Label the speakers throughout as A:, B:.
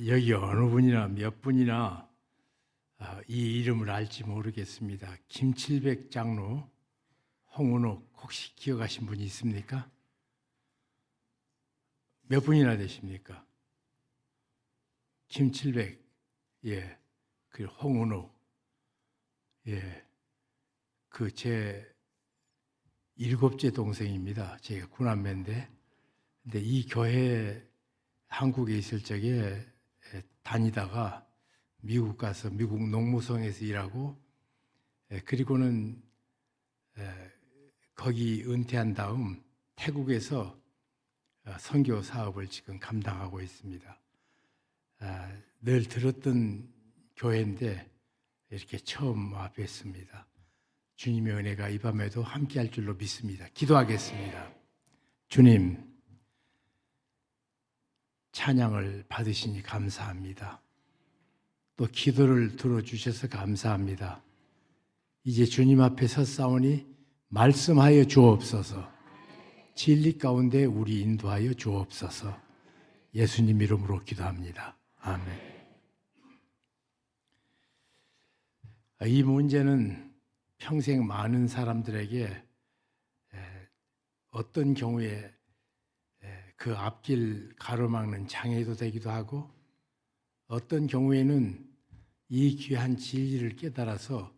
A: 여기 어느 분이나 몇 분이나 이 이름을 알지 모르겠습니다. 김칠백 장로, 홍은옥 혹시 기억하신 분이 있습니까? 몇 분이나 되십니까? 김칠백, 예, 그 홍은옥, 예, 그 제 일곱째 동생입니다. 제가 구남매인데, 근데 이 교회 한국에 있을 적에 다니다가 미국 가서 미국 농무성에서 일하고, 그리고는 거기 은퇴한 다음 태국에서 선교 사업을 지금 감당하고 있습니다. 늘 들었던 교회인데 이렇게 처음 와 뵀습니다. 주님의 은혜가 이 밤에도 함께할 줄로 믿습니다. 기도하겠습니다. 주님, 찬양을 받으시니 감사합니다. 또 기도를 들어주셔서 감사합니다. 이제 주님 앞에 섰사오니 말씀하여 주옵소서. 진리 가운데 우리 인도하여 주옵소서. 예수님 이름으로 기도합니다. 아멘. 이 문제는 평생 많은 사람들에게 어떤 경우에 그 앞길 가로막는 장애도 되기도 하고, 어떤 경우에는 이 귀한 진리를 깨달아서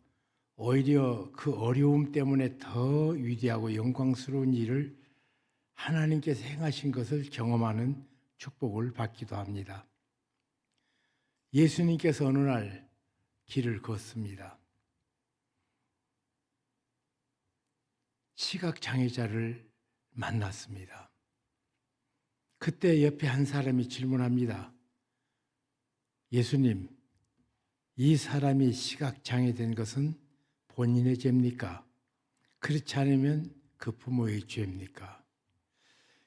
A: 오히려 그 어려움 때문에 더 위대하고 영광스러운 일을 하나님께서 행하신 것을 경험하는 축복을 받기도 합니다. 예수님께서 어느 날 길을 걷습니다. 시각장애자를 만났습니다. 그때 옆에 한 사람이 질문합니다. 예수님, 이 사람이 시각장애된 것은 본인의 죄입니까? 그렇지 않으면 그 부모의 죄입니까?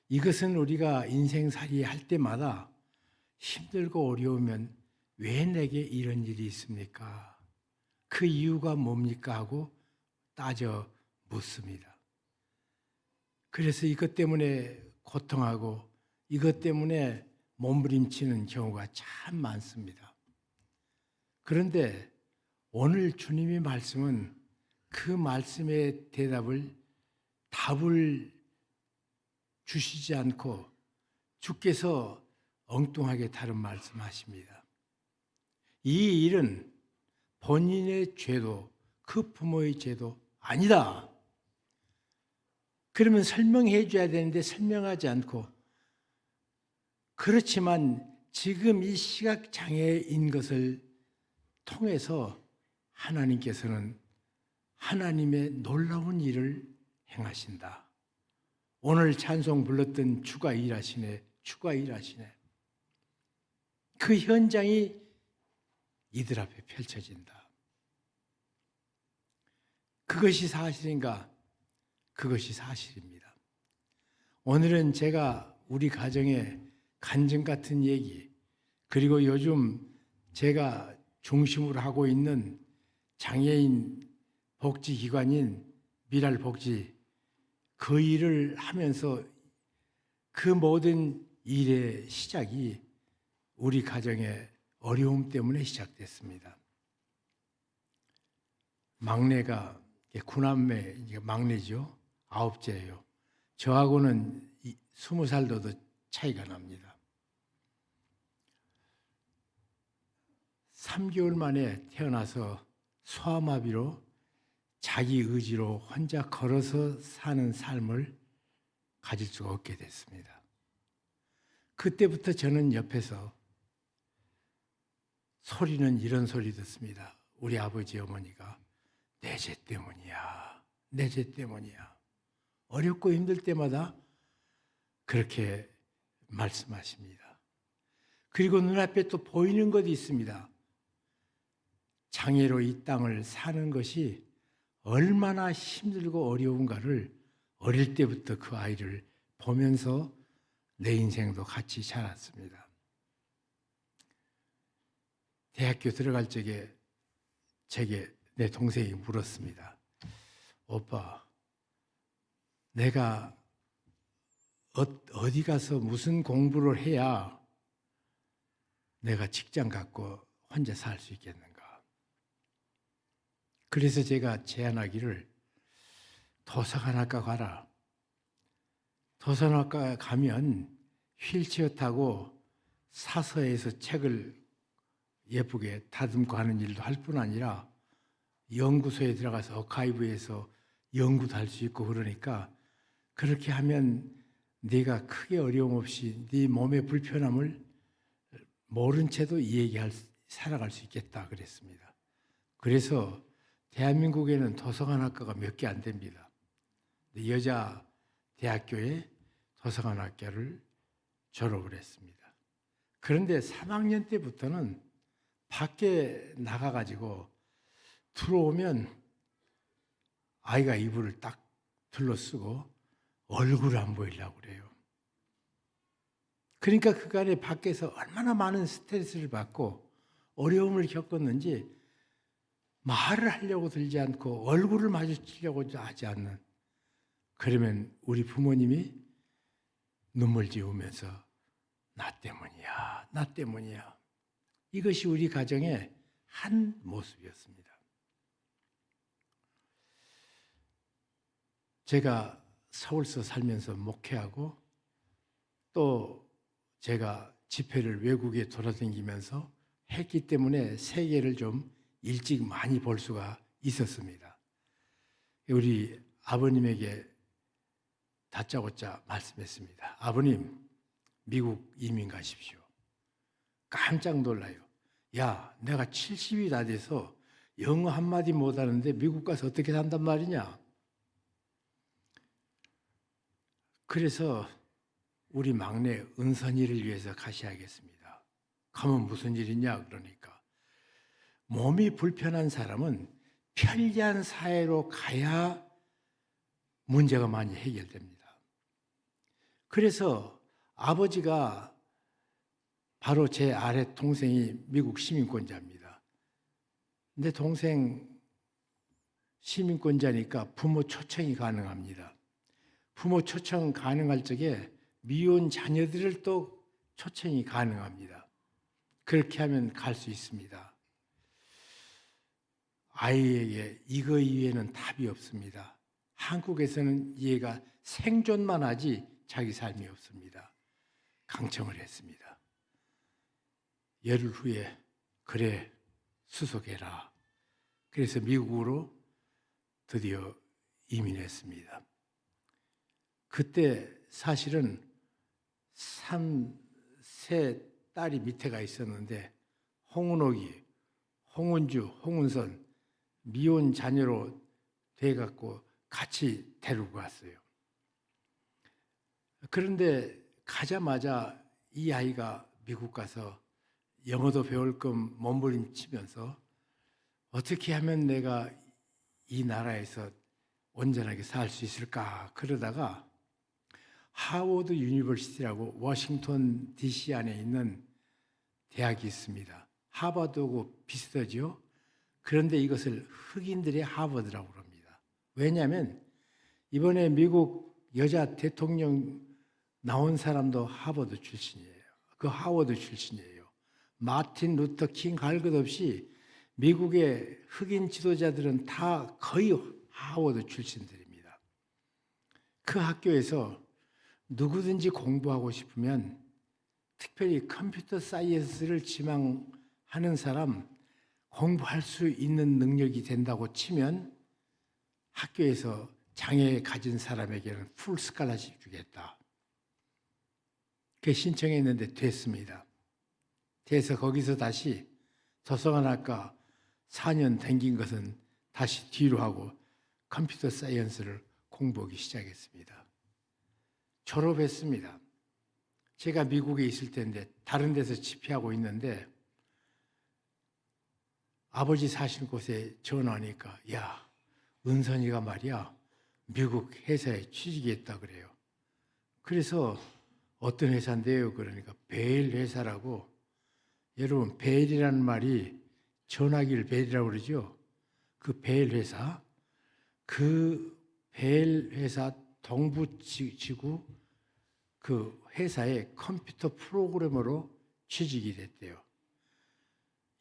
A: 이것은 우리가 인생살이 할 때마다 힘들고 어려우면 왜 내게 이런 일이 있습니까? 그 이유가 뭡니까? 하고 따져 묻습니다. 그래서 이것 때문에 고통하고 이것 때문에 몸부림치는 경우가 참 많습니다. 그런데 오늘 주님의 말씀은 그 말씀의 답을 주시지 않고 주께서 엉뚱하게 다른 말씀하십니다. 이 일은 본인의 죄도 그 부모의 죄도 아니다. 그러면 설명해 줘야 되는데 설명하지 않고, 그렇지만 지금 이 시각장애인 것을 통해서 하나님께서는 하나님의 놀라운 일을 행하신다. 오늘 찬송 불렀던 주가 일하시네, 주가 일하시네. 그 현장이 이들 앞에 펼쳐진다. 그것이 사실인가? 그것이 사실입니다. 오늘은 제가 우리 가정의 간증 같은 얘기, 그리고 요즘 제가 중심으로 하고 있는 장애인 복지기관인 미랄복지, 그 일을 하면서 그 모든 일의 시작이 우리 가정의 어려움 때문에 시작됐습니다. 막내가 구남매, 막내죠. 9째예요. 저하고는 20살도 더 차이가 납니다. 3개월 만에 태어나서 소아마비로 자기 의지로 혼자 걸어서 사는 삶을 가질 수가 없게 됐습니다. 그때부터 저는 옆에서 소리는 이런 소리 듣습니다. 우리 아버지 어머니가 내 죄 때문이야, 내 죄 때문이야. 어렵고 힘들 때마다 그렇게 말씀하십니다. 그리고 눈앞에 또 보이는 것이 있습니다. 장애로 이 땅을 사는 것이 얼마나 힘들고 어려운가를 어릴 때부터 그 아이를 보면서 내 인생도 같이 자랐습니다. 대학교 들어갈 적에 제게 내 동생이 물었습니다. 오빠, 내가 어디 가서 무슨 공부를 해야 내가 직장 갖고 혼자 살 수 있겠는가. 그래서 제가 제안하기를 도서관학과 가라. 도서관학과 가면 휠체어 타고 사서에서 책을 예쁘게 다듬고 하는 일도 할 뿐 아니라 연구소에 들어가서 어카이브에서 연구도 할 수 있고 그러니까 그렇게 하면 네가 크게 어려움 없이 네 몸의 불편함을 모른 채도 살아갈 수 있겠다 그랬습니다. 그래서 대한민국에는 도서관학과가 몇 개 안 됩니다. 여자 대학교에 도서관학과를 졸업을 했습니다. 그런데 3학년 때부터는 밖에 나가가지고 들어오면 아이가 이불을 딱 둘러쓰고 얼굴을 안 보이려고 그래요. 그러니까 그간에 밖에서 얼마나 많은 스트레스를 받고 어려움을 겪었는지 말을 하려고 들지 않고 얼굴을 마주치려고 하지 않는, 그러면 우리 부모님이 눈물 지으면서 나 때문이야, 나 때문이야. 이것이 우리 가정의 한 모습이었습니다. 제가 서울서 살면서 목회하고 또 제가 집회를 외국에 돌아다니면서 했기 때문에 세계를 좀 일찍 많이 볼 수가 있었습니다. 우리 아버님에게 다짜고짜 말씀했습니다. 아버님, 미국 이민 가십시오. 깜짝 놀라요. 야, 내가 70이 다 돼서 영어 한마디 못하는데 미국 가서 어떻게 산단 말이냐? 그래서 우리 막내 은선이를 위해서 가셔야겠습니다. 가면 무슨 일이냐? 그러니까 몸이 불편한 사람은 편리한 사회로 가야 문제가 많이 해결됩니다. 그래서 아버지가 바로 제 아래 동생이 미국 시민권자입니다. 근데 동생 시민권자니까 부모 초청이 가능합니다. 부모 초청 가능할 적에 미혼 자녀들을 또 초청이 가능합니다. 그렇게 하면 갈 수 있습니다. 아이에게 이거 이외에는 답이 없습니다. 한국에서는 얘가 생존만 하지 자기 삶이 없습니다. 강청을 했습니다. 열흘 후에 그래 수속해라. 그래서 미국으로 드디어 이민했습니다. 그때 사실은 세 딸이 밑에가 있었는데 홍은옥이, 홍은주, 홍은선 미혼 자녀로 돼갖고 같이 데리고 갔어요. 그런데 가자마자 이 아이가 미국 가서 영어도 배울 겸 몸부림치면서 어떻게 하면 내가 이 나라에서 온전하게 살 수 있을까 그러다가 하워드 유니버시티라고 워싱턴 DC 안에 있는 대학이 있습니다. 하버드하고 비슷하죠. 그런데 이것을 흑인들의 하버드라고 합니다. 왜냐하면 이번에 미국 여자 대통령 나온 사람도 하버드 출신이에요. 그 하워드 출신이에요. 마틴 루터 킹 갈 것 없이 미국의 흑인 지도자들은 다 거의 하워드 출신들입니다. 그 학교에서 누구든지 공부하고 싶으면 특별히 컴퓨터 사이언스를 지망하는 사람, 공부할 수 있는 능력이 된다고 치면 학교에서 장애 가진 사람에게는 풀 스칼라십 주겠다. 그 신청했는데 됐습니다. 돼서 거기서 다시 도서관학과 4년 다닌 것은 다시 뒤로 하고 컴퓨터 사이언스를 공부하기 시작했습니다. 졸업했습니다. 제가 미국에 있을 때인데 다른 데서 집회하고 있는데 아버지 사시는 곳에 전화하니까 야, 은선이가 말이야 미국 회사에 취직했다 그래요. 그래서 어떤 회사인데요? 그러니까 베일 회사라고. 여러분 베일이라는 말이 전화기를 베일이라고 그러죠. 그 베일 회사, 그 베일 회사 동부지구 그 회사의 컴퓨터 프로그래머로 취직이 됐대요.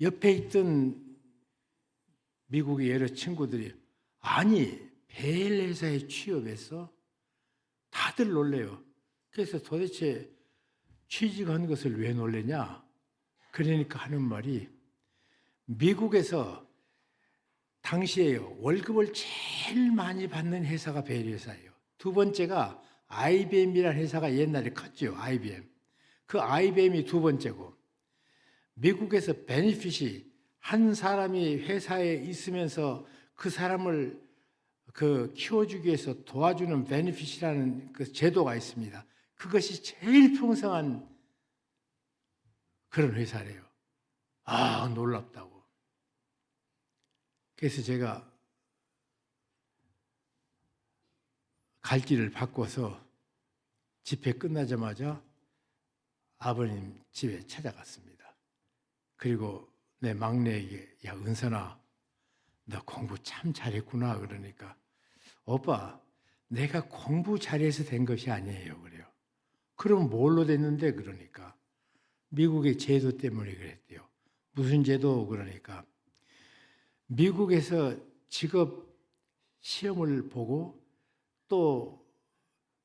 A: 옆에 있던 미국의 여러 친구들이 아니 벨 회사에 취업해서 다들 놀래요. 그래서 도대체 취직한 것을 왜 놀래냐? 그러니까 하는 말이 미국에서 당시에 월급을 제일 많이 받는 회사가 벨 회사예요. 두 번째가 IBM이라는 회사가 옛날에 컸죠. IBM. 그 IBM이 두 번째고 미국에서 베니핏이 한 사람이 회사에 있으면서 그 사람을 키워주기 위해서 도와주는 베니핏이라는 그 제도가 있습니다. 그것이 제일 풍성한 그런 회사래요. 아, 놀랍다고. 그래서 제가 갈 길을 바꿔서 집회 끝나자마자 아버님 집에 찾아갔습니다. 그리고 내 막내에게 야 은선아 너 공부 참 잘했구나 그러니까 오빠 내가 공부 잘해서 된 것이 아니에요 그래요. 그럼 뭘로 됐는데 그러니까 미국의 제도 때문에 그랬대요. 무슨 제도 그러니까 미국에서 직업 시험을 보고 또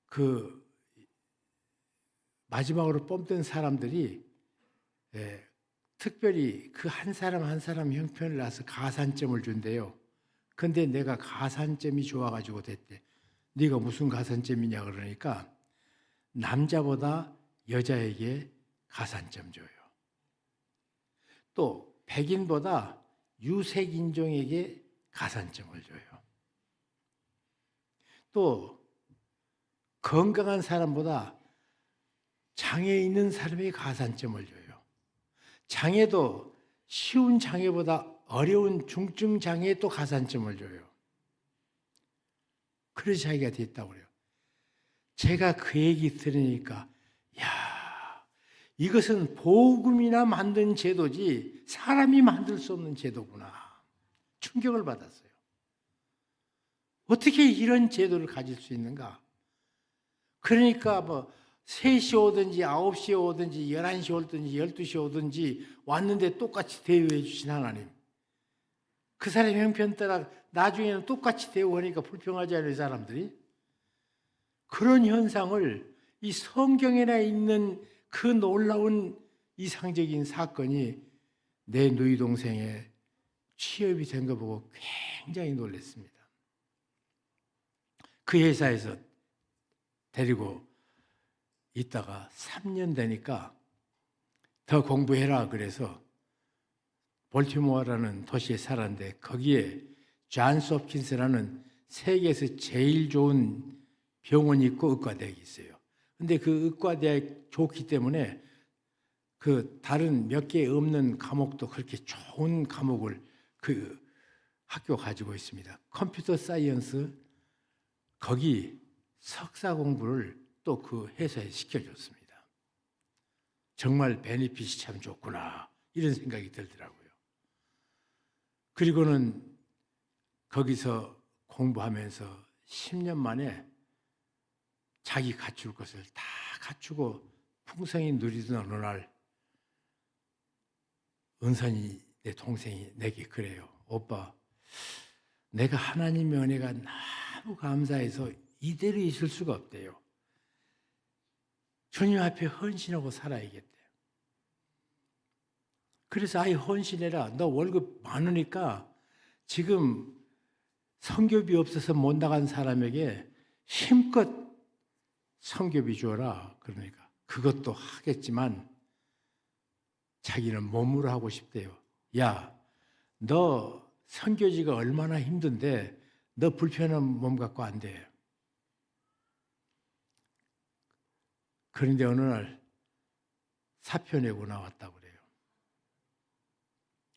A: 그 마지막으로 뽑던 사람들이 특별히 그 한 사람 한 사람 형편을 나서 가산점을 준대요. 근데 내가 가산점이 좋아가지고 됐대. 네가 무슨 가산점이냐 그러니까 남자보다 여자에게 가산점 줘요. 또 백인보다 유색인종에게 가산점을 줘요. 또 건강한 사람보다 장애 있는 사람에게 가산점을 줘요. 장애도 쉬운 장애보다 어려운 중증 장애에 또 가산점을 줘요. 그래서 자기가 됐다고 그래요. 제가 그 얘기 들으니까 야, 이것은 복음이나 만든 제도지 사람이 만들 수 없는 제도구나. 충격을 받았어요. 어떻게 이런 제도를 가질 수 있는가? 그러니까 뭐 3시 오든지 9시에 오든지 11시에 오든지 12시에 오든지 왔는데 똑같이 대우해 주신 하나님. 그 사람의 형편 따라 나중에는 똑같이 대우하니까 불평하지 않을 사람들이. 그런 현상을 이 성경에나 있는 그 놀라운 이상적인 사건이 내 누이 동생의 취업이 된 거 보고 굉장히 놀랐습니다. 그 회사에서 데리고 있다가 3년 되니까 더 공부해라 그래서 볼티모어라는 도시에 살았는데 거기에 존스 홉킨스라는 세계에서 제일 좋은 병원이 있고 의과대학이 있어요. 근데 그 의과대학 좋기 때문에 그 다른 몇 개 없는 과목도 그렇게 좋은 과목을 그 학교 가지고 있습니다. 컴퓨터 사이언스 거기 석사 공부를 또 그 회사에 시켜줬습니다. 정말 베니핏이 참 좋구나 이런 생각이 들더라고요. 그리고는 거기서 공부하면서 10년 만에 자기 갖출 것을 다 갖추고 풍성히 누리던 어느 날 은선이 내 동생이 내게 그래요. 오빠 내가 하나님의 은혜가 너무 감사해서 이대로 있을 수가 없대요. 주님 앞에 헌신하고 살아야겠대요. 그래서 아예 헌신해라. 너 월급 많으니까 지금 선교비 없어서 못 나간 사람에게 힘껏 선교비 줘라. 그러니까 그것도 하겠지만 자기는 몸으로 하고 싶대요. 야, 너 선교지가 얼마나 힘든데 너 불편한 몸 갖고 안 돼. 그런데 어느 날 사표 내고 나왔다고 그래요.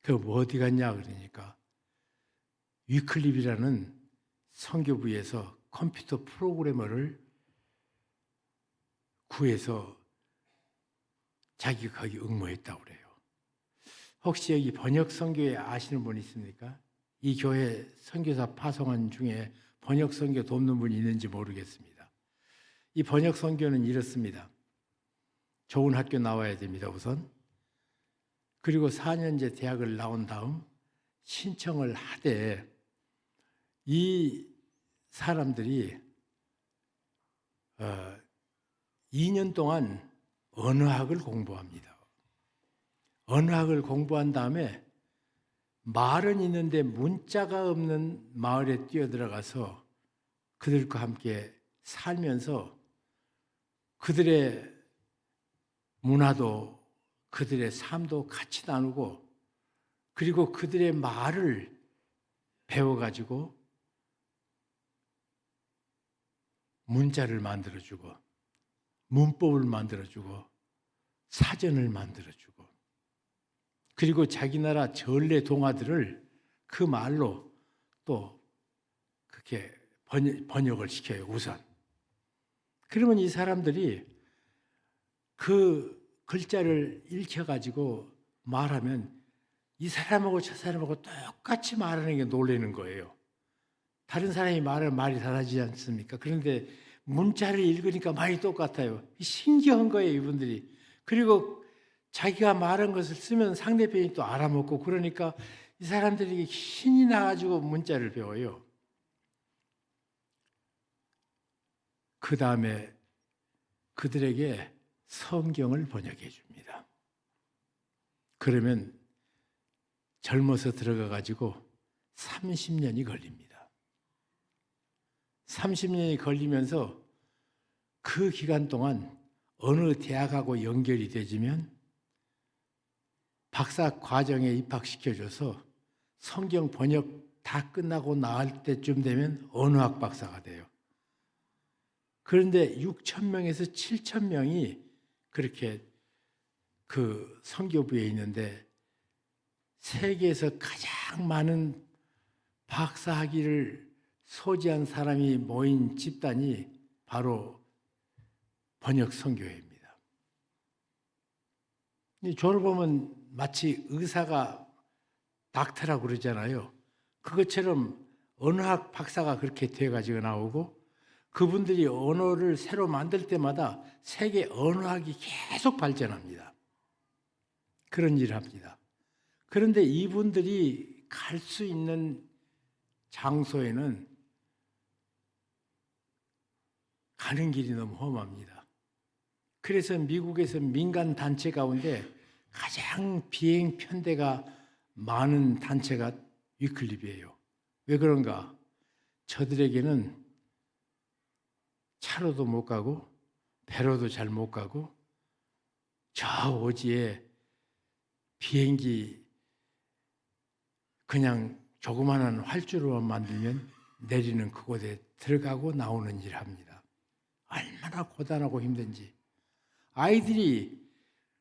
A: 그 어디 갔냐 그러니까 위클립이라는 선교부에서 컴퓨터 프로그래머를 구해서 자기가 거기 응모했다고 그래요. 혹시 여기 번역 선교회 아시는 분 있습니까? 이 교회 선교사 파송한 중에 번역 선교 돕는 분이 있는지 모르겠습니다. 이 번역 선교는 이렇습니다. 좋은 학교 나와야 됩니다. 우선 그리고 4년제 대학을 나온 다음 신청을 하되 이 사람들이 2년 동안 언어학을 공부합니다. 언어학을 공부한 다음에 말은 있는데 문자가 없는 마을에 뛰어들어가서 그들과 함께 살면서 그들의 문화도 그들의 삶도 같이 나누고 그리고 그들의 말을 배워가지고 문자를 만들어주고 문법을 만들어주고 사전을 만들어주고 그리고 자기 나라 전래 동화들을 그 말로 또 그렇게 번역을 시켜요, 우선. 그러면 이 사람들이 그 글자를 읽혀가지고 말하면 이 사람하고 저 사람하고 똑같이 말하는 게 놀라는 거예요. 다른 사람이 말하면 말이 달라지지 않습니까? 그런데 문자를 읽으니까 말이 똑같아요. 신기한 거예요, 이분들이. 그리고 자기가 말한 것을 쓰면 상대편이 또 알아먹고 그러니까 이 사람들이 신이 나가지고 문자를 배워요. 그 다음에 그들에게 성경을 번역해 줍니다. 그러면 젊어서 들어가 가지고 30년이 걸립니다. 30년이 걸리면서 그 기간 동안 어느 대학하고 연결이 되지면 박사 과정에 입학시켜줘서 성경 번역 다 끝나고 나갈 때쯤 되면 언어학 박사가 돼요. 그런데 6,000명에서 7,000명이 그렇게 그 선교부에 있는데 세계에서 가장 많은 박사학위를 소지한 사람이 모인 집단이 바로 번역 선교회입니다. 졸업하면 마치 의사가 닥터라고 그러잖아요. 그것처럼 언어학 박사가 그렇게 돼가지고 나오고 그분들이 언어를 새로 만들 때마다 세계 언어학이 계속 발전합니다. 그런 일을 합니다. 그런데 이분들이 갈 수 있는 장소에는 가는 길이 너무 험합니다. 그래서 미국에서 민간 단체 가운데 가장 비행 편대가 많은 단체가 위클리프예요. 왜 그런가? 저들에게는 차로도 못 가고 배로도 잘 못 가고 저 오지에 비행기 그냥 조그마한 활주로만 만들면 내리는 그곳에 들어가고 나오는 일을 합니다. 얼마나 고단하고 힘든지. 아이들이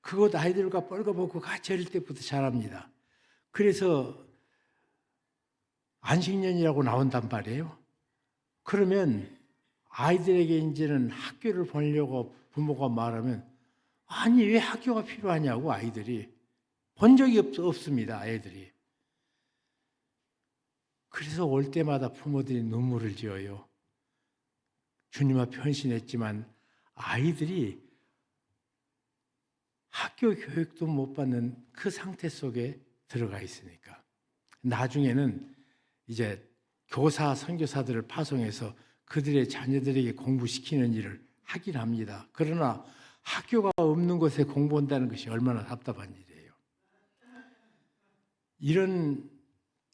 A: 그곳 아이들과 뻘거벗고 같이 어릴 때부터 자랍니다. 그래서 안식년이라고 나온단 말이에요. 그러면 아이들에게 이제는 학교를 보내려고 부모가 말하면 아니 왜 학교가 필요하냐고 아이들이 본 적이 없습니다. 아이들이. 그래서 올 때마다 부모들이 눈물을 지어요. 주님 앞에 헌신했지만 아이들이 학교 교육도 못 받는 그 상태 속에 들어가 있으니까 나중에는 이제 교사, 선교사들을 파송해서 그들의 자녀들에게 공부시키는 일을 하긴 합니다. 그러나 학교가 없는 곳에 공부한다는 것이 얼마나 답답한 일이에요. 이런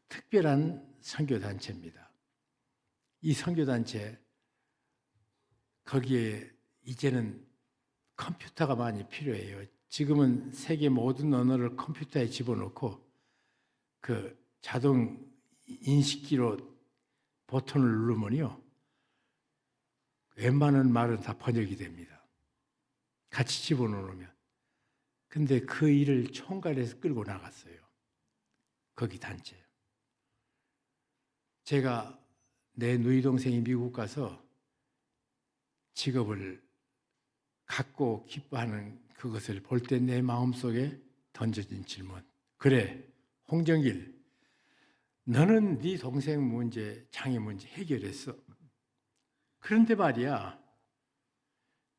A: 특별한 선교단체입니다. 이 선교단체 거기에 이제는 컴퓨터가 많이 필요해요. 지금은 세계 모든 언어를 컴퓨터에 집어넣고 그 자동 인식기로 버튼을 누르면요. 웬만한 말은 다 번역이 됩니다. 같이 집어넣으면. 근데 그 일을 총괄해서 끌고 나갔어요. 거기 단체. 제가 내 누이 동생이 미국 가서 직업을 갖고 기뻐하는 그것을 볼 때 내 마음속에 던져진 질문. 그래, 홍정길, 너는 네 동생 문제, 장애 문제 해결했어. 그런데 말이야,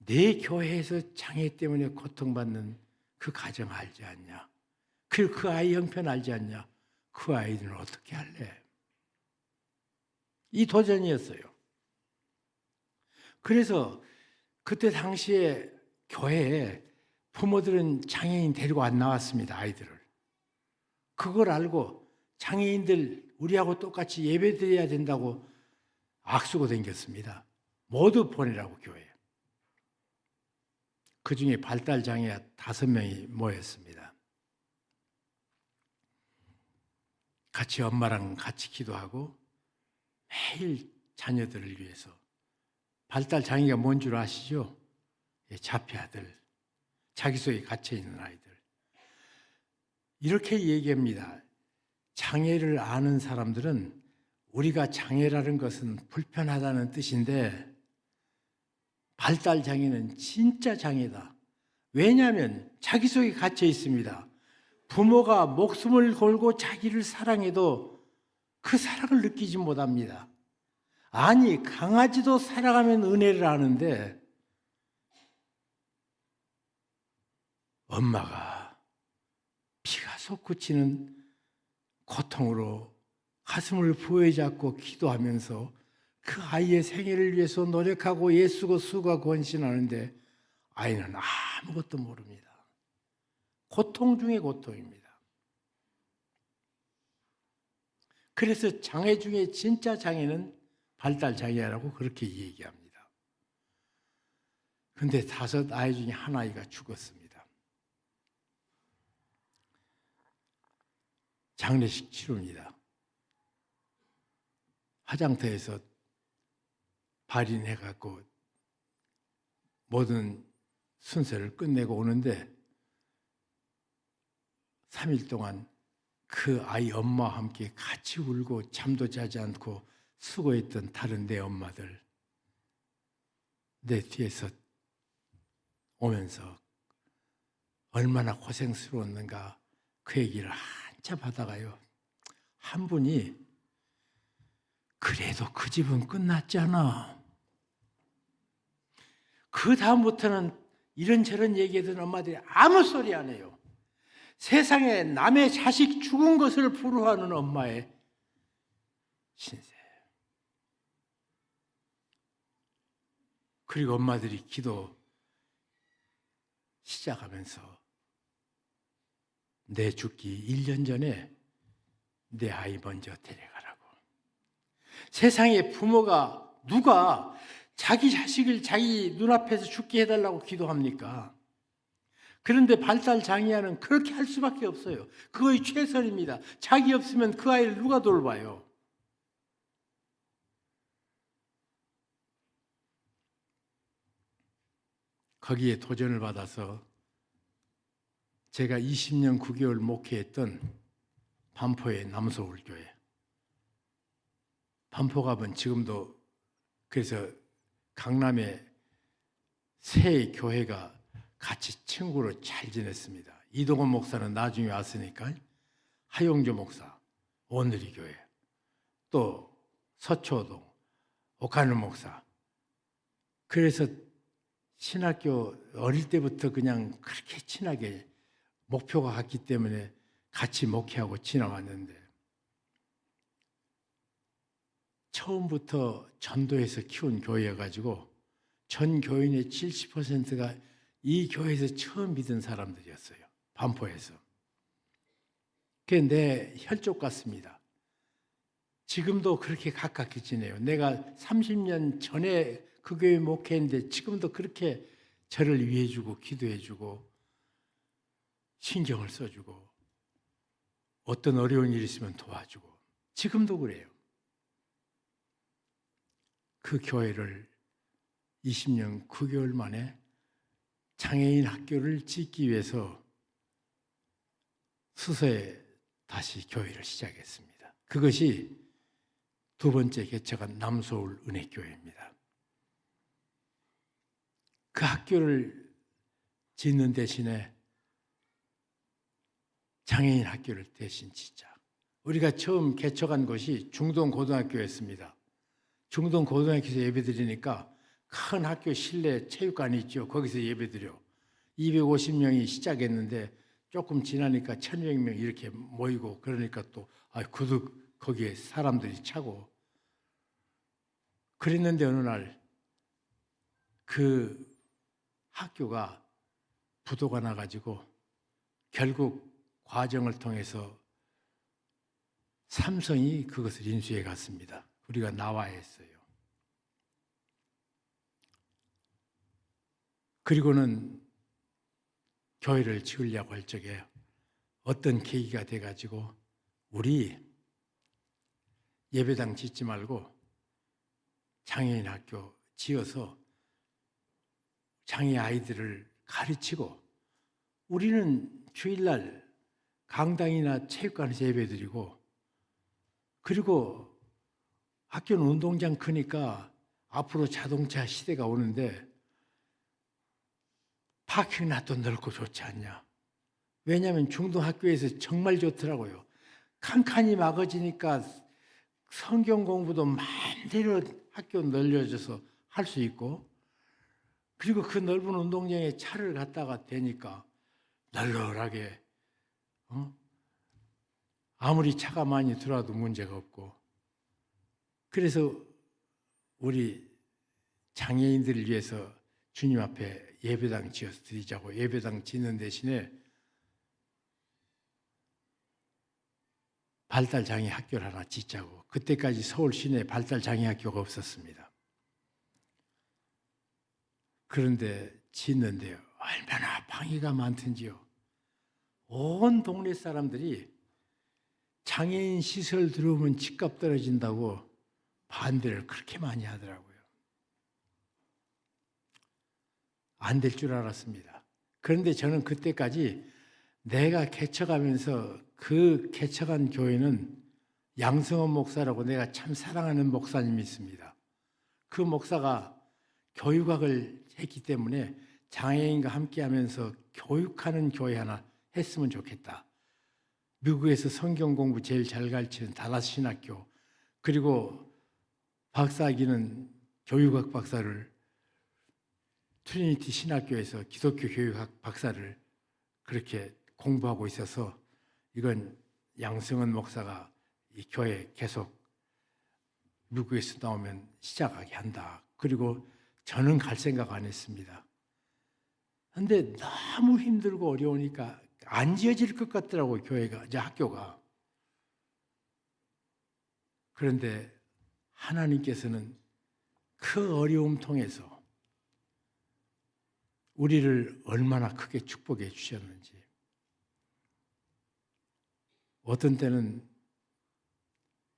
A: 내 교회에서 장애 때문에 고통받는 그 가정 알지 않냐? 그리고 그 아이 형편 알지 않냐? 그 아이들은 어떻게 할래? 이 도전이었어요. 그래서 그때 당시에 교회에 부모들은 장애인 데리고 안 나왔습니다. 아이들을. 그걸 알고 장애인들 우리하고 똑같이 예배드려야 된다고 악수고 댕겼습니다. 모두 보내라고 교회에. 그중에 발달장애가 5명이 모였습니다. 같이 엄마랑 같이 기도하고 매일 자녀들을 위해서. 발달장애가 뭔 줄 아시죠? 자폐아들, 자기 속에 갇혀있는 아이들. 이렇게 얘기합니다. 장애를 아는 사람들은 우리가 장애라는 것은 불편하다는 뜻인데 발달장애는 진짜 장애다. 왜냐하면 자기 속에 갇혀 있습니다. 부모가 목숨을 걸고 자기를 사랑해도 그 사랑을 느끼지 못합니다. 아니, 강아지도 살아가면 은혜를 아는데 엄마가 피가 솟구치는 고통으로 가슴을 부여잡고 기도하면서 그 아이의 생애를 위해서 노력하고 예수고 수고 권신하는데 아이는 아무것도 모릅니다. 고통 중에 고통입니다. 그래서 장애 중에 진짜 장애는 발달장애라고 그렇게 얘기합니다. 그런데 5 아이 중에 한 아이가 죽었습니다. 장례식 치릅니다. 화장터에서 발인해갖고 모든 순서를 끝내고 오는데 3일 동안 그 아이 엄마와 함께 같이 울고 잠도 자지 않고 수고했던 다른 내 엄마들 내 뒤에서 오면서 얼마나 고생스러웠는가 그 얘기를 한참 하다가요. 한 분이 그래도 그 집은 끝났잖아. 그 다음부터는 이런저런 얘기하던 엄마들이 아무 소리 안 해요. 세상에 남의 자식 죽은 것을 부러워하는 엄마의 신세. 그리고 엄마들이 기도 시작하면서 내 죽기 1년 전에 내 아이 먼저 데려가라고. 세상에 부모가 누가 자기 자식을 자기 눈앞에서 죽게 해달라고 기도합니까? 그런데 발달장애아는 그렇게 할 수밖에 없어요. 그거의 최선입니다. 자기 없으면 그 아이를 누가 돌봐요? 거기에 도전을 받아서 제가 20년 9개월 목회했던 반포의 남서울교회. 반포갑은 지금도 그래서 강남에 세 교회가 같이 친구로 잘 지냈습니다. 이동원 목사는 나중에 왔으니까 하용조 목사, 오늘리 교회, 또 서초동, 옥하늘 목사. 그래서 신학교 어릴 때부터 그냥 그렇게 친하게 목표가 같기 때문에 같이 목회하고 지나왔는데 처음부터 전도해서 키운 교회여가지고 전 교인의 70%가 이 교회에서 처음 믿은 사람들이었어요. 반포에서. 그게 내 혈족 같습니다. 지금도 그렇게 가깝게 지내요. 내가 30년 전에 그 교회 목회했는데 지금도 그렇게 저를 위해주고 기도해주고 신경을 써주고 어떤 어려운 일이 있으면 도와주고 지금도 그래요. 그 교회를 20년 9개월 만에 장애인 학교를 짓기 위해서 수서에 다시 교회를 시작했습니다. 그것이 2번째 개척한 남서울 은혜교회입니다. 그 학교를 짓는 대신에 장애인 학교를 대신 짓자. 우리가 처음 개척한 곳이 중동고등학교였습니다. 중동고등학교에서 예배드리니까 큰 학교 실내 체육관이 있죠. 거기서 예배드려. 250명이 시작했는데 조금 지나니까 1,200명 이렇게 모이고 그러니까 또 구득 거기에 사람들이 차고 그랬는데 어느 날 그 학교가 부도가 나가지고 결국 과정을 통해서 삼성이 그것을 인수해 갔습니다. 우리가 나와야 했어요. 그리고는 교회를 지으려고 할 적에 어떤 계기가 돼가지고 우리 예배당 짓지 말고 장애인 학교 지어서 장애 아이들을 가르치고 우리는 주일날 강당이나 체육관에서 예배드리고 그리고 학교는 운동장 크니까 앞으로 자동차 시대가 오는데 파킹락도 넓고 좋지 않냐. 왜냐하면 중등학교에서 정말 좋더라고요. 칸칸이 막아지니까 성경 공부도 마음대로 학교 늘려줘서 할 수 있고 그리고 그 넓은 운동장에 차를 갖다가 대니까 널널하게 아무리 차가 많이 들어와도 문제가 없고 그래서 우리 장애인들을 위해서 주님 앞에 예배당 지어서 드리자고 예배당 짓는 대신에 발달장애 학교를 하나 짓자고 그때까지 서울 시내에 발달장애 학교가 없었습니다. 그런데 짓는데요. 얼마나 방해가 많든지요. 온 동네 사람들이 장애인 시설 들어오면 집값 떨어진다고 반대를 그렇게 많이 하더라고요. 안 될 줄 알았습니다. 그런데 저는 그때까지 내가 개척하면서 그 개척한 교회는 양승원 목사라고 내가 참 사랑하는 목사님이 있습니다. 그 목사가 교육학을 했기 때문에 장애인과 함께하면서 교육하는 교회 하나 했으면 좋겠다. 미국에서 성경 공부 제일 잘 가르치는 달라스 신학교 그리고 박사학위는 교육학 박사를 트리니티 신학교에서 기독교 교육학 박사를 그렇게 공부하고 있어서 이건 양승원 목사가 이 교회 계속 미국에서 나오면 시작하게 한다. 그리고 저는 갈 생각 안 했습니다. 그런데 너무 힘들고 어려우니까 안 지어질 것 같더라고요. 교회가, 이제 학교가. 그런데 하나님께서는 그 어려움 통해서 우리를 얼마나 크게 축복해 주셨는지. 어떤 때는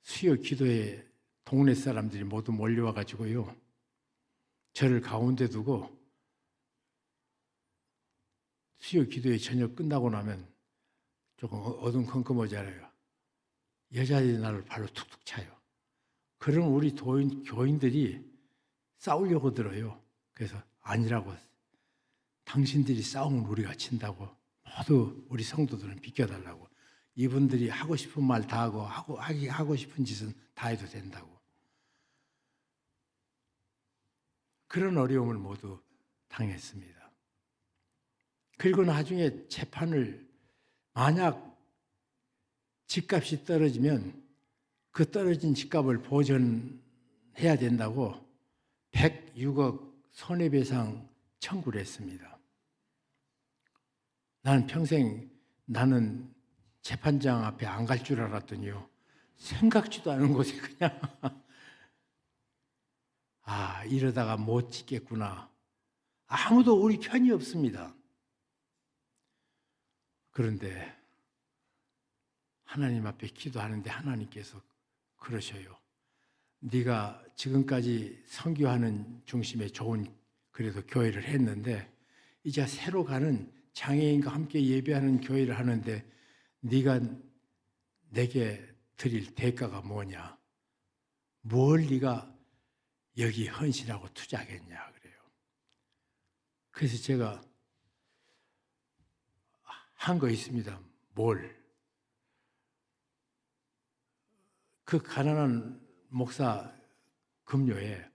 A: 수요 기도에 동네 사람들이 모두 몰려와 가지고요. 저를 가운데 두고 수요 기도회 저녁 끝나고 나면 조금 어둠컴컴하잖아요. 여자들이 나를 발로 툭툭 차요. 그럼 우리 교인들이 싸우려고 들어요. 그래서 아니라고. 당신들이 싸우면 우리가 친다고. 모두 우리 성도들은 비켜달라고. 이분들이 하고 싶은 말 다 하고 싶은 짓은 다 해도 된다고. 그런 어려움을 모두 당했습니다. 그리고 나중에 재판을 만약 집값이 떨어지면 그 떨어진 집값을 보전해야 된다고 106억 손해배상 청구를 했습니다. 나는 평생 나는 재판장 앞에 안 갈 줄 알았더니요. 생각지도 않은 곳에 그냥 이러다가 못 짓겠구나. 아무도 우리 편이 없습니다. 그런데 하나님 앞에 기도하는데 하나님께서 그러셔요. 네가 지금까지 선교하는 중심에 좋은 그래도 교회를 했는데 이제 새로 가는 장애인과 함께 예배하는 교회를 하는데 네가 내게 드릴 대가가 뭐냐? 뭘 네가 여기 헌신하고 투자하겠냐 그래요. 그래서 제가 한 거 있습니다. 뭘? 그 가난한 목사 금요에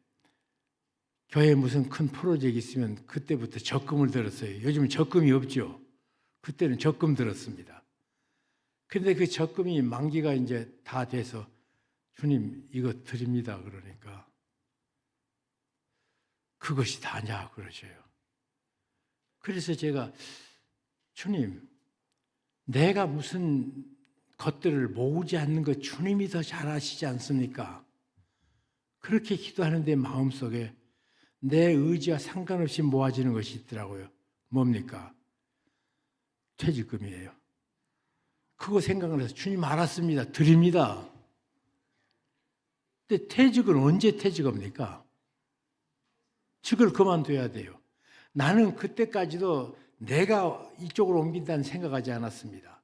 A: 교회에 무슨 큰 프로젝트 있으면 그때부터 적금을 들었어요. 요즘은 적금이 없죠. 그때는 적금 들었습니다. 근데 그 적금이 만기가 이제 다 돼서 주님 이거 드립니다 그러니까 그것이 다냐 그러셔요. 그래서 제가 주님 내가 무슨 것들을 모으지 않는 것 주님이 더 잘 아시지 않습니까? 그렇게 기도하는데 마음속에 내 의지와 상관없이 모아지는 것이 있더라고요. 뭡니까? 퇴직금이에요. 그거 생각을 해서 주님 알았습니다. 드립니다. 근데 퇴직은 언제 퇴직합니까? 직을 그만둬야 돼요. 나는 그때까지도 내가 이쪽으로 옮긴다는 생각하지 않았습니다.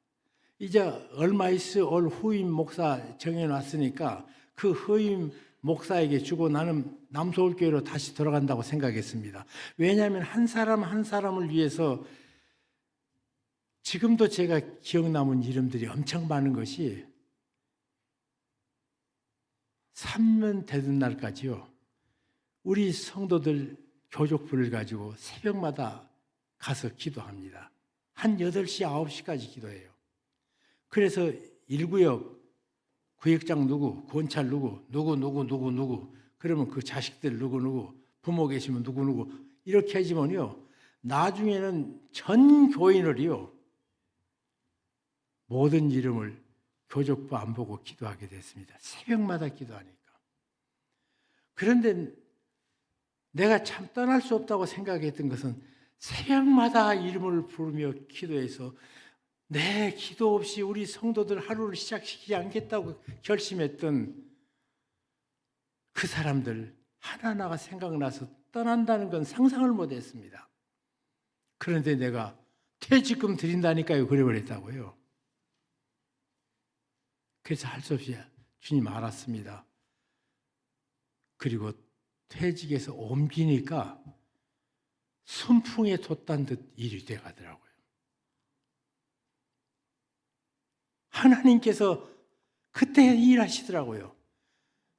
A: 이제 얼마 있어 올 후임 목사 정해놨으니까 그 후임 목사에게 주고 나는 남서울교회로 다시 돌아간다고 생각했습니다. 왜냐하면 한 사람 한 사람을 위해서 지금도 제가 기억 남은 이름들이 엄청 많은 것이 3년 되는 날까지요. 우리 성도들 교족부를 가지고 새벽마다 가서 기도합니다. 한 8시, 9시까지 기도해요. 그래서 1구역 구역장 누구, 권찰 누구, 그러면 그 자식들 누구, 부모 계시면 누구 이렇게 해주면요. 나중에는 전 교인을요. 모든 이름을 교족부 안 보고 기도하게 됐습니다. 새벽마다 기도하니까. 그런데 내가 참 떠날 수 없다고 생각했던 것은 새벽마다 이름을 부르며 기도해서 내 기도 없이 우리 성도들 하루를 시작시키지 않겠다고 결심했던 그 사람들 하나하나가 생각나서 떠난다는 건 상상을 못했습니다. 그런데 내가 퇴직금 드린다니까요. 그래버렸다고요. 그래서 할 수 없이 주님 알았습니다. 그리고 퇴직에서 옮기니까 순풍에 돛단 듯 일이 돼가더라고요. 하나님께서 그때 일하시더라고요.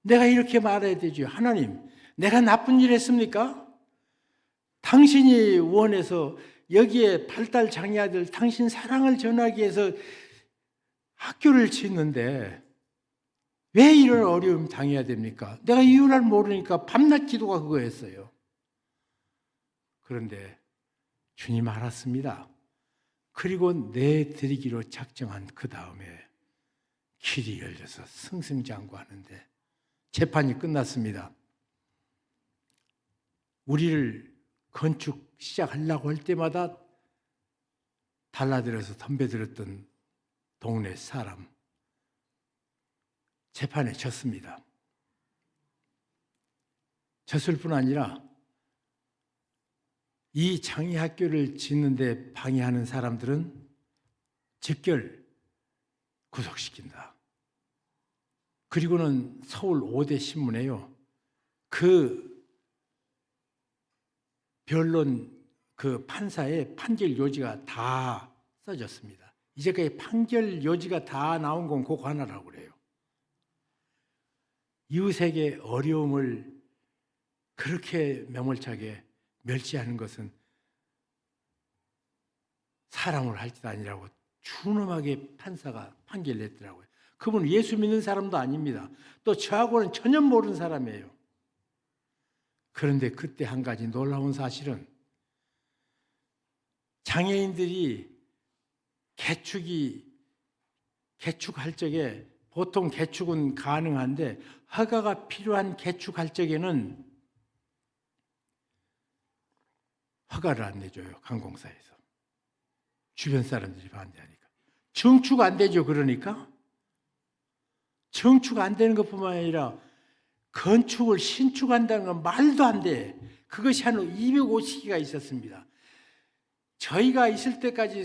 A: 내가 이렇게 말해야 되죠. 하나님, 내가 나쁜 일 했습니까? 당신이 원해서 여기에 발달 장애아들 당신 사랑을 전하기 위해서 학교를 짓는데 왜 이런 어려움 당해야 됩니까? 내가 이유를 모르니까 밤낮 기도가 그거였어요. 그런데 주님 알았습니다. 그리고 내드리기로 작정한 그 다음에 길이 열려서 승승장구하는데 재판이 끝났습니다. 우리를 건축 시작하려고 할 때마다 달라들어서 덤벼들었던 동네 사람 재판에 졌습니다. 졌을 뿐 아니라 이 장애학교를 짓는데 방해하는 사람들은 즉결 구속시킨다. 그리고는 서울 5대 신문에요. 그 변론 그 판사의 판결 요지가 다 써졌습니다. 이제까지 판결 요지가 다 나온 건 그거 하나라고 그래요. 이웃에게 어려움을 그렇게 매몰차게 멸시하는 것은 사람을 할 짓 아니라고 준엄하게 판사가 판결 냈더라고요. 그분은 예수 믿는 사람도 아닙니다. 또 저하고는 전혀 모르는 사람이에요. 그런데 그때 한 가지 놀라운 사실은 장애인들이 개축할 적에 보통 개축은 가능한데 허가가 필요한 개축할 적에는 허가를 안 내줘요. 관공서에서. 주변 사람들이 반대하니까. 정축 안 되죠. 그러니까. 정축 안 되는 것뿐만 아니라 건축을 신축한다는 건 말도 안 돼. 그것이 한 250개가 있었습니다. 저희가 있을 때까지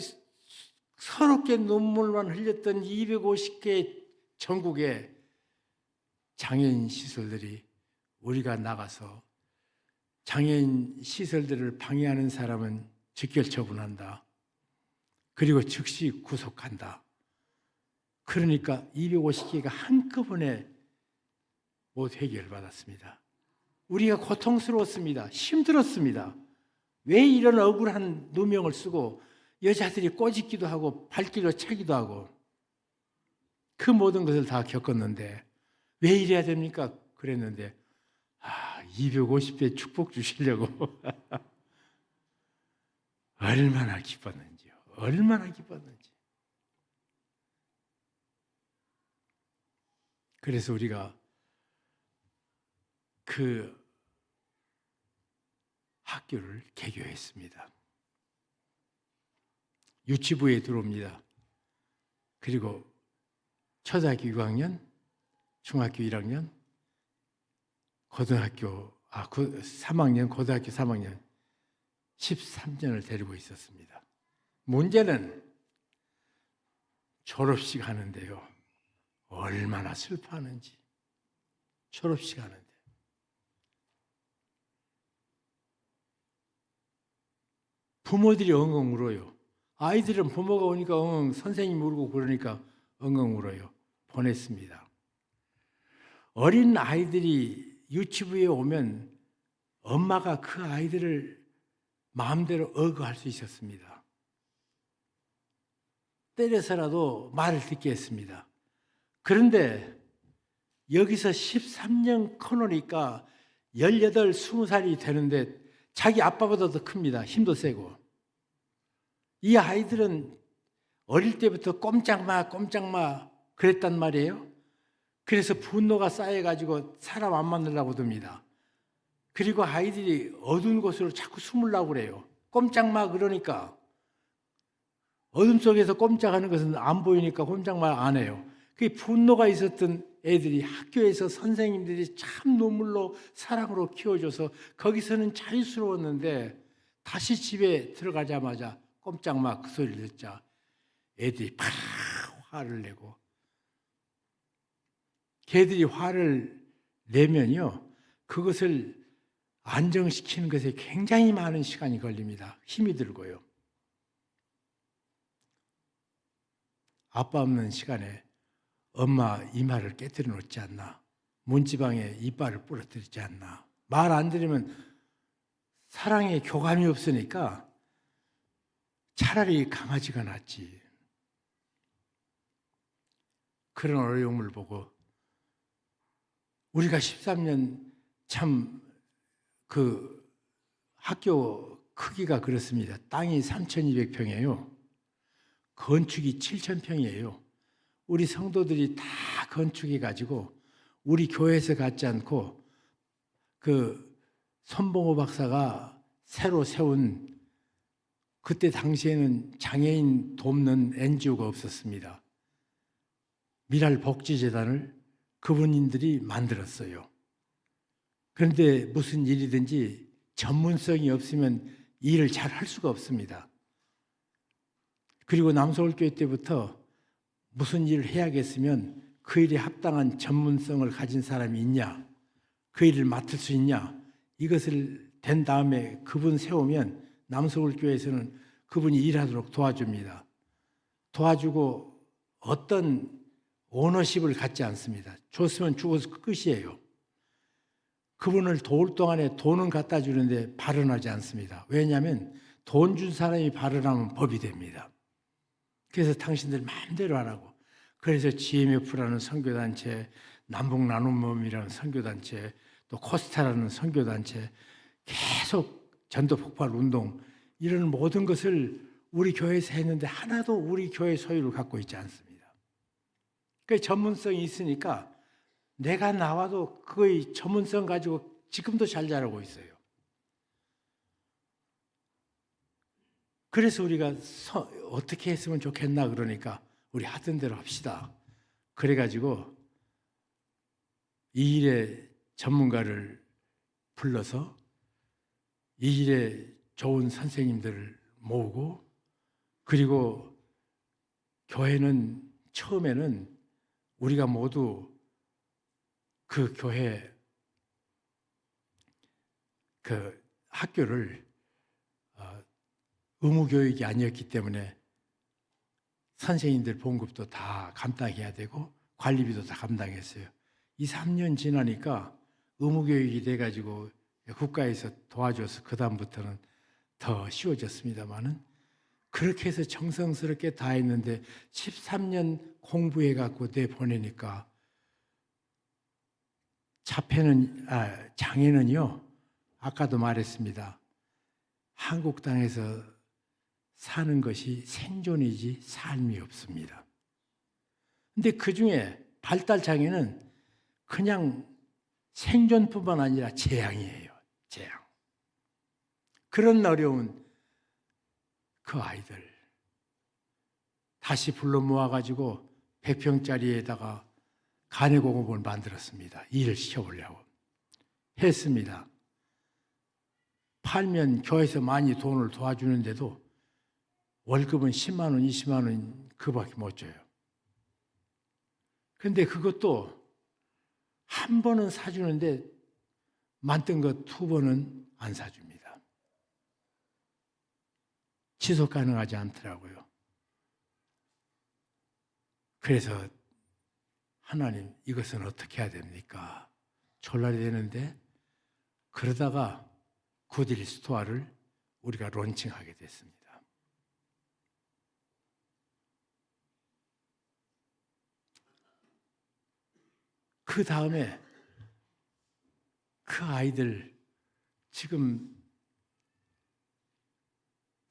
A: 서럽게 눈물만 흘렸던 250개 전국의 장애인 시설들이 우리가 나가서 장애인 시설들을 방해하는 사람은 직결 처분한다. 그리고 즉시 구속한다. 그러니까 250개가 한꺼번에 모두 해결받았습니다. 우리가 고통스러웠습니다. 힘들었습니다. 왜 이런 억울한 누명을 쓰고 여자들이 꼬집기도 하고 발길로 차기도 하고 그 모든 것을 다 겪었는데 왜 이래야 됩니까? 그랬는데 250배 축복 주시려고 얼마나 기뻤는지요. 얼마나 기뻤는지. 그래서 우리가 그 학교를 개교했습니다. 유치부에 들어옵니다. 그리고 초등학교 6학년, 중학교 1학년, 고등학교 3학년, 고등학교 3학년 13년을 데리고 있었습니다. 문제는 졸업식 하는데요. 얼마나 슬퍼하는지. 졸업식 하는데. 부모들이 엉엉 울어요. 아이들은 부모가 오니까 엉엉, 선생님 울고 그러니까 엉엉 울어요. 보냈습니다. 어린 아이들이 유치부에 오면 엄마가 그 아이들을 마음대로 억어할 수 있었습니다. 때려서라도 말을 듣게 했습니다. 그런데 여기서 13년 커놓으니까 18, 20살이 되는데 자기 아빠보다 더 큽니다. 힘도 세고. 이 아이들은 어릴 때부터 꼼짝마 그랬단 말이에요. 그래서 분노가 쌓여가지고 사람 안 만나려고 듭니다. 그리고 아이들이 어두운 곳으로 자꾸 숨으려고 그래요. 꼼짝마 그러니까. 어둠 속에서 꼼짝하는 것은 안 보이니까 꼼짝마 안 해요. 그 분노가 있었던 애들이 학교에서 선생님들이 참 눈물로 사랑으로 키워줘서 거기서는 자유스러웠는데 다시 집에 들어가자마자 꼼짝마 그 소리를 듣자 애들이 팍 화를 내고 걔들이 화를 내면요 그것을 안정시키는 것에 굉장히 많은 시간이 걸립니다. 힘이 들고요. 아빠 없는 시간에 엄마 이마를 깨뜨려 놓지 않나. 문지방에 이빨을 부러뜨리지 않나. 말 안 들으면 사랑에 교감이 없으니까 차라리 강아지가 낫지. 그런 어려움을 보고 우리가 13년 참 그 학교 크기가 그렇습니다. 땅이 3,200평이에요. 건축이 7,000평이에요. 우리 성도들이 다 건축해가지고 우리 교회에서 갖지 않고 그 손봉호 박사가 새로 세운 그때 당시에는 장애인 돕는 NGO가 없었습니다. 미랄 복지재단을 그분들이 만들었어요. 그런데 무슨 일이든지 전문성이 없으면 일을 잘 할 수가 없습니다. 그리고 남서울교회 때부터 무슨 일을 해야겠으면 그 일에 합당한 전문성을 가진 사람이 있냐, 그 일을 맡을 수 있냐, 이것을 된 다음에 그분 세우면 남서울교회에서는 그분이 일하도록 도와줍니다. 도와주고 어떤 오너십을 갖지 않습니다. 줬으면 죽어서 끝이에요. 그분을 도울 동안에 돈은 갖다 주는데 발언하지 않습니다. 왜냐하면 돈 준 사람이 발언하면 법이 됩니다. 그래서 당신들 마음대로 하라고. 그래서 GMF라는 선교단체, 남북나눔모임이라는 선교단체, 또 코스타라는 선교단체, 계속 전도폭발운동 이런 모든 것을 우리 교회에서 했는데 하나도 우리 교회 소유를 갖고 있지 않습니다. 그 전문성이 있으니까 내가 나와도 그의 전문성 가지고 지금도 잘 자라고 있어요. 그래서 우리가 어떻게 했으면 좋겠나 그러니까 우리 하던 대로 합시다. 그래가지고 이 일에 전문가를 불러서 이 일에 좋은 선생님들을 모으고 그리고 교회는 처음에는 우리가 모두 그 교회 그 학교를 의무교육이 아니었기 때문에 선생님들 봉급도 다 감당해야 되고 관리비도 다 감당했어요. 2, 3년 지나니까 의무교육이 돼가지고 국가에서 도와줘서 그 다음부터는 더 쉬워졌습니다만은 그렇게 해서 정성스럽게 다 했는데 13년 공부해 갖고 내보내니까 장애는요, 아까도 말했습니다. 한국 땅에서 사는 것이 생존이지 삶이 없습니다. 근데 그 중에 발달 장애는 그냥 생존뿐만 아니라 재앙이에요. 재앙. 그런 어려운 그 아이들 다시 불러 모아가지고 100평짜리에다가 간해공업을 만들었습니다. 일을 시켜보려고 했습니다. 팔면 교회에서 많이 돈을 도와주는데도 월급은 10만 원, 20만 원 그밖에 못 줘요. 그런데 그것도 한 번은 사주는데 만든 것 2번은 안 사줍니다. 지속 가능하지 않더라고요. 그래서 하나님, 이것은 어떻게 해야 됩니까? 졸라리 되는데, 그러다가 굿윌 스토어를 우리가 론칭하게 됐습니다. 그 다음에 그 아이들 지금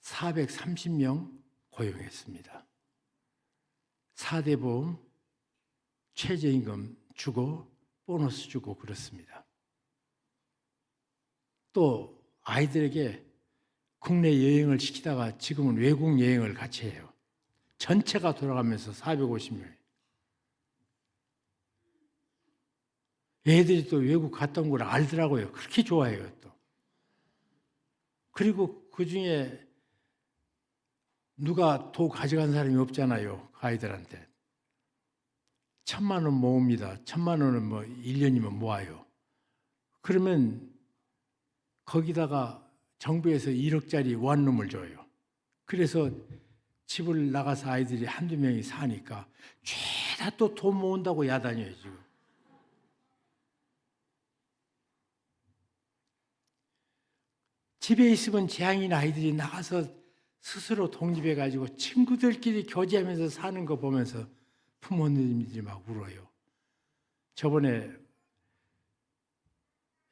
A: 430명 고용했습니다. 4대 보험, 최저임금 주고 보너스 주고 그렇습니다. 또 아이들에게 국내 여행을 시키다가 지금은 외국 여행을 같이 해요. 전체가 돌아가면서 450명. 애들이 또 외국 갔다 온 걸 알더라고요. 그렇게 좋아해요, 또. 그리고 그 중에 누가 도 가져간 사람이 없잖아요, 그 아이들한테. 1,000만 원 모읍니다. 1,000만 원은 뭐 1년이면 모아요. 그러면 거기다가 정부에서 1억짜리 원룸을 줘요. 그래서 집을 나가서 아이들이 한두 명이 사니까 죄다 또 돈 모은다고 야단이에요, 지금. 집에 있으면 재앙인 아이들이 나가서 스스로 독립해가지고 친구들끼리 교제하면서 사는 거 보면서 부모님들이 막 울어요. 저번에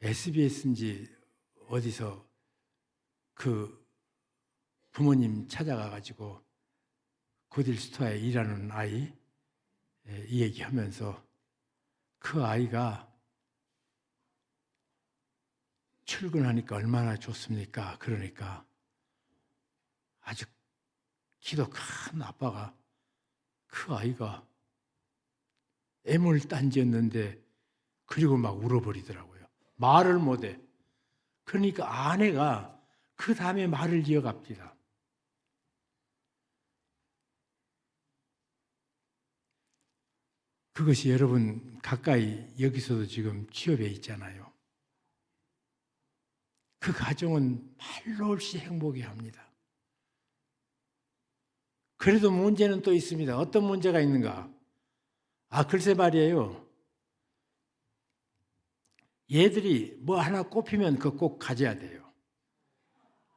A: SBS인지 어디서 그 부모님 찾아가가지고 굿윌 스토어에 일하는 아이 이 얘기하면서 그 아이가 출근하니까 얼마나 좋습니까? 그러니까 아주 키도 큰 아빠가 그 아이가 애물단지였는데 그리고 막 울어버리더라고요. 말을 못해. 그러니까 아내가 그 다음에 말을 이어갑니다. 그것이 여러분 가까이 여기서도 지금 취업해 있잖아요. 그 가정은 말로 없이 행복해 합니다. 그래도 문제는 또 있습니다. 어떤 문제가 있는가? 글쎄 말이에요. 얘들이 뭐 하나 꼽히면 그거 꼭 가져야 돼요.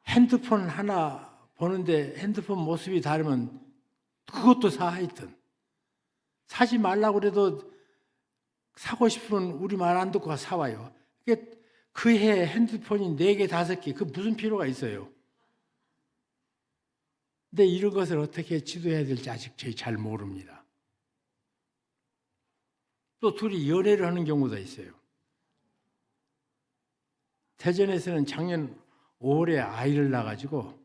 A: 핸드폰 하나 보는데 핸드폰 모습이 다르면 그것도 사 하여튼. 사지 말라고 그래도 사고 싶으면 우리 말 안 듣고 사와요. 그 해 핸드폰이 4개, 5개, 그 무슨 필요가 있어요? 근데 이런 것을 어떻게 지도해야 될지 아직 저희 잘 모릅니다. 또 둘이 연애를 하는 경우도 있어요. 대전에서는 작년 5월에 아이를 낳아가지고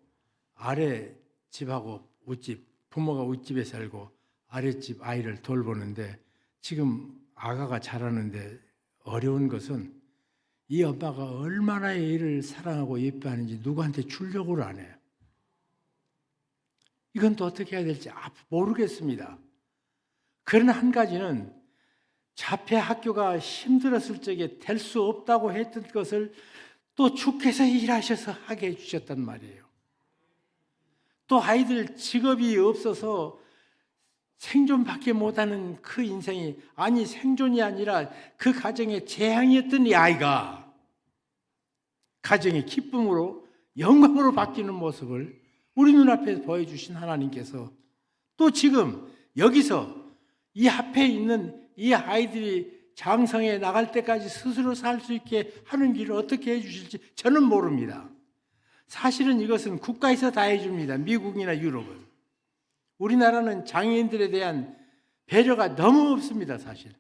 A: 아래 집하고 윗집, 부모가 윗집에 살고 아랫집 아이를 돌보는데 지금 아가가 자라는데 어려운 것은 이 엄마가 얼마나 애를 사랑하고 예뻐하는지 누구한테 주려고를 안 해요. 이건 또 어떻게 해야 될지 모르겠습니다. 그러나 한 가지는 자폐 학교가 힘들었을 적에 될 수 없다고 했던 것을 또 주께서 일하셔서 하게 해주셨단 말이에요. 또 아이들 직업이 없어서 생존밖에 못하는 그 인생이 생존이 아니라 그 가정의 재앙이었던 이 아이가 가정의 기쁨으로 영광으로 바뀌는 모습을 우리 눈앞에 보여주신 하나님께서 또 지금 여기서 이 앞에 있는 이 아이들이 장성에 나갈 때까지 스스로 살 수 있게 하는 길을 어떻게 해주실지 저는 모릅니다. 사실은 이것은 국가에서 다 해줍니다. 미국이나 유럽은. 우리나라는 장애인들에 대한 배려가 너무 없습니다. 사실.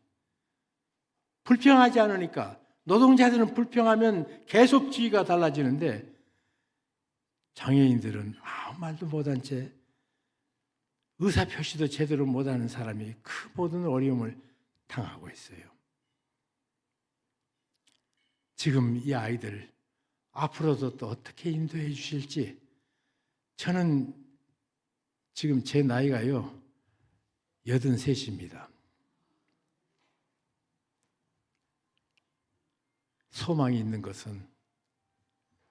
A: 불평하지 않으니까. 노동자들은 불평하면 계속 지위가 달라지는데 장애인들은 아무 말도 못한 채 의사표시도 제대로 못하는 사람이 그 모든 어려움을 당하고 있어요. 지금 이 아이들 앞으로도 또 어떻게 인도해 주실지 저는 지금 제 나이가요 83입니다. 소망이 있는 것은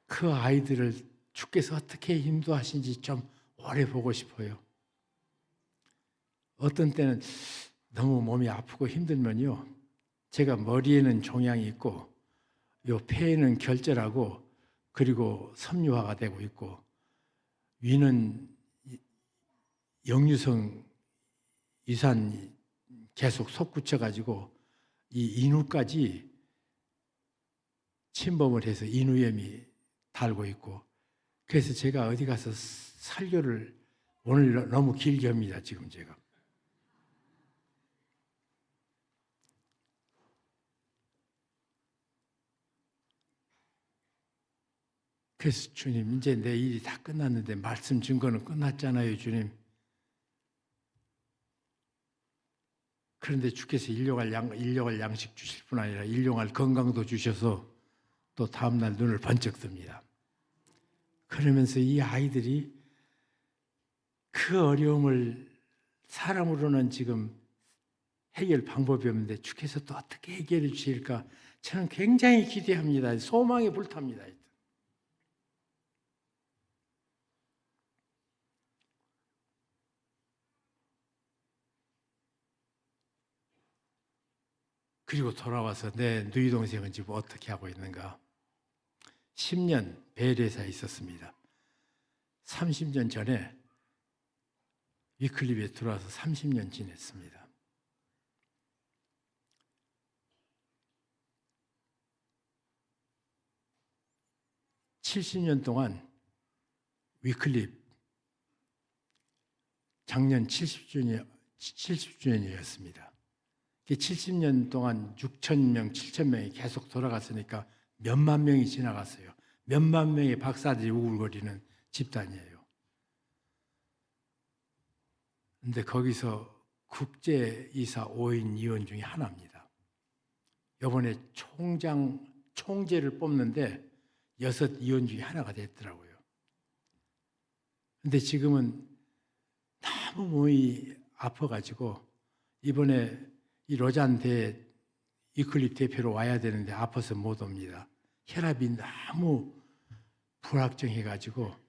A: 그 아이들을 주께서 어떻게 인도하신지 좀 오래 보고 싶어요. 어떤 때는 너무 몸이 아프고 힘들면요 제가 머리에는 종양이 있고 요 폐에는 결절하고 그리고 섬유화가 되고 있고 위는 역류성 이산이 계속 솟구쳐 가지고 이 인후까지 침범을 해서 인후염이 달고 있고 그래서 제가 어디 가서 설교를 오늘 너무 길게 합니다. 지금 제가. 그래서 주님 이제 내 일이 다 끝났는데 말씀 증거는 끝났잖아요. 주님. 그런데 주께서 일용할 양식 주실 뿐 아니라 일용할 건강도 주셔서 또 다음날 눈을 번쩍 뜹니다. 그러면서 이 아이들이 그 어려움을 사람으로는 지금 해결 방법이 없는데 주께서 또 어떻게 해결해 주실까 저는 굉장히 기대합니다. 소망에 불탑니다. 그리고 돌아와서 내 누이 동생은 지금 어떻게 하고 있는가? 10년 베레사에 있었습니다. 30년 전에 위클립에 들어와서 30년 지냈습니다. (70년) 동안 위클립 작년 70주년이었습니다. 70년 동안 6,000명, 7,000명이 계속 돌아갔으니까 몇만 명이 지나갔어요. 몇만 명의 박사들이 우글거리는 집단이에요. 그런데 거기서 국제이사 5인 위원 중에 하나입니다. 이번에 총재를 뽑는데 6 위원 중에 하나가 됐더라고요. 그런데 지금은 너무 몸이 아파가지고 이번에 이 로잔 위클립 대표로 와야 되는데 아파서 못 옵니다. 혈압이 너무 불확정해가지고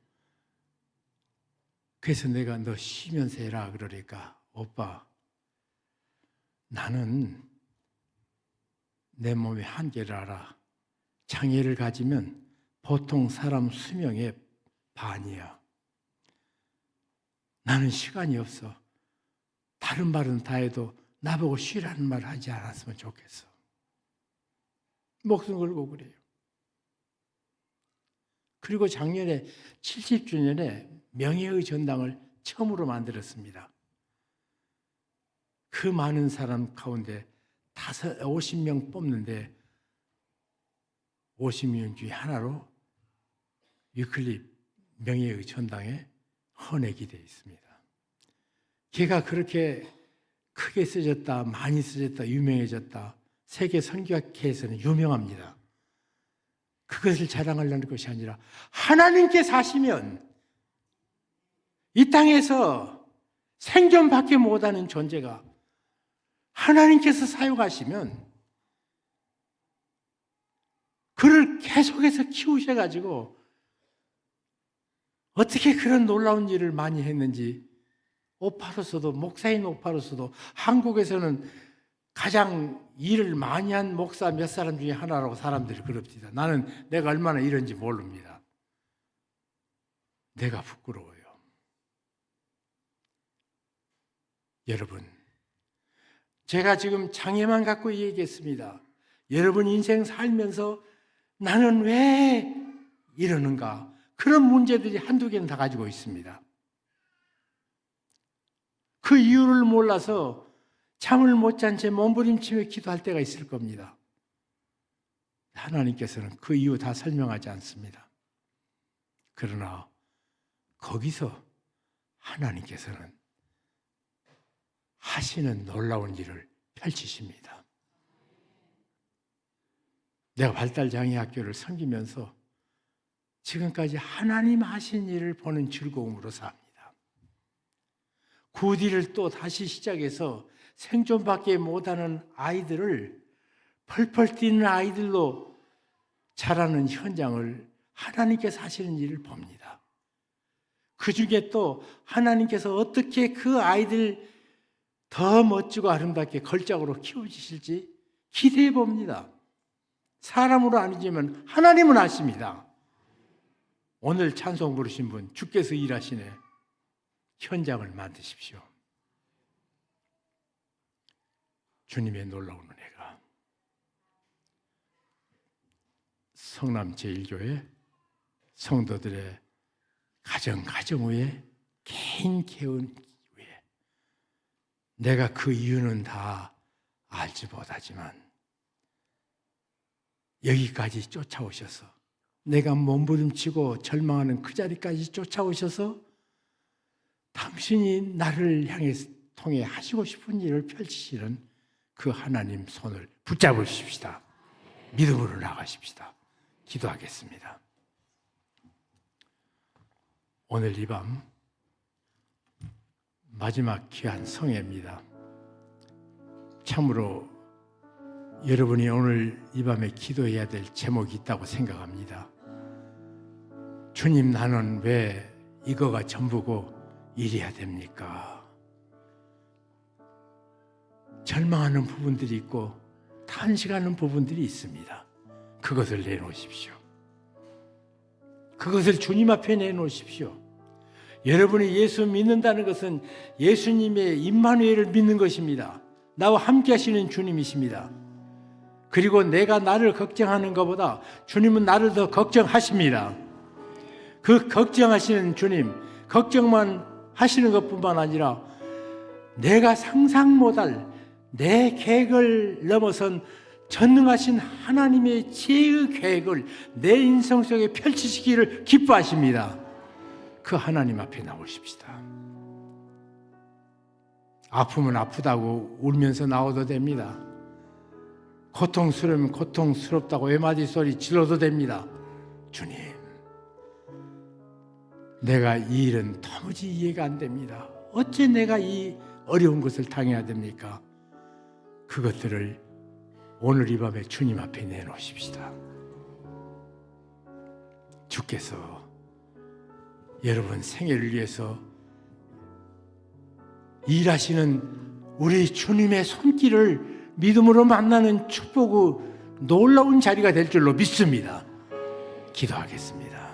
A: 그래서 내가 너 쉬면서 해라 그러니까 오빠 나는 내 몸의 한계를 알아. 장애를 가지면 보통 사람 수명의 반이야. 나는 시간이 없어. 다른 말은 다 해도 나보고 쉬라는 말 하지 않았으면 좋겠어. 목숨 걸고 그래요. 그리고 작년에 70주년에 명예의 전당을 처음으로 만들었습니다. 그 많은 사람 가운데 50명 뽑는데 50명 중에 하나로 위클립 명예의 전당에 헌액이 되어 있습니다. 걔가 그렇게 크게 쓰졌다, 많이 쓰졌다, 유명해졌다. 세계 선교학회에서는 유명합니다. 그것을 자랑하려는 것이 아니라 하나님께 사시면 이 땅에서 생존밖에 못하는 존재가 하나님께서 사용하시면 그를 계속해서 키우셔가지고 어떻게 그런 놀라운 일을 많이 했는지 오파로서도 목사인 오파로서도 한국에서는 가장 일을 많이 한 목사 몇 사람 중에 하나라고 사람들이 그럽니다. 나는 내가 얼마나 이런지 모릅니다. 내가 부끄러워요. 여러분, 제가 지금 장애만 갖고 얘기했습니다. 여러분 인생 살면서 나는 왜 이러는가? 그런 문제들이 한두 개는 다 가지고 있습니다. 그 이유를 몰라서 잠을 못 잔 채 몸부림치며 기도할 때가 있을 겁니다. 하나님께서는 그 이유 다 설명하지 않습니다. 그러나 거기서 하나님께서는 하시는 놀라운 일을 펼치십니다. 내가 발달장애 학교를 섬기면서 지금까지 하나님 하신 일을 보는 즐거움으로 삽니다. 굿일을 또 다시 시작해서 생존밖에 못하는 아이들을 펄펄 뛰는 아이들로 자라는 현장을 하나님께서 하시는 일을 봅니다. 그 중에 또 하나님께서 어떻게 그 아이들 더 멋지고 아름답게 걸작으로 키워주실지 기대해 봅니다. 사람으로 아니지만 하나님은 아십니다. 오늘 찬송 부르신 분, 주께서 일하시네. 현장을 만드십시오. 주님의 놀라운 은혜가 성남 제1교회 성도들의 가정 위에 개인 위에 내가 그 이유는 다 알지 못하지만 여기까지 쫓아오셔서 내가 몸부림치고 절망하는 그 자리까지 쫓아오셔서 당신이 나를 향해 통해 하시고 싶은 일을 펼치시는 그 하나님 손을 붙잡으십시다. 믿음으로 나가십시다. 기도하겠습니다. 오늘 이 밤 마지막 귀한 성회입니다. 참으로 여러분이 오늘 이 밤에 기도해야 될 제목이 있다고 생각합니다. 주님, 나는 왜 이거가 전부고 이래야 됩니까? 절망하는 부분들이 있고 탄식하는 부분들이 있습니다. 그것을 내놓으십시오. 그것을 주님 앞에 내놓으십시오. 여러분이 예수 믿는다는 것은 예수님의 임마누엘을 믿는 것입니다. 나와 함께 하시는 주님이십니다. 그리고 내가 나를 걱정하는 것보다 주님은 나를 더 걱정하십니다. 그 걱정하시는 주님, 걱정만 하시는 것뿐만 아니라 내가 상상 못할 내 계획을 넘어선 전능하신 하나님의 지혜의 계획을 내 인생 속에 펼치시기를 기뻐하십니다. 그 하나님 앞에 나오십시다. 아프면 아프다고 울면서 나와도 됩니다. 고통스러우면 고통스럽다고 외마디 소리 질러도 됩니다. 주님, 내가 이 일은 도무지 이해가 안 됩니다. 어째 내가 이 어려운 것을 당해야 됩니까? 그것들을 오늘 이 밤에 주님 앞에 내놓으십시다. 주께서 여러분 생애를 위해서 일하시는 우리 주님의 손길을 믿음으로 만나는 축복의 놀라운 자리가 될 줄로 믿습니다. 기도하겠습니다.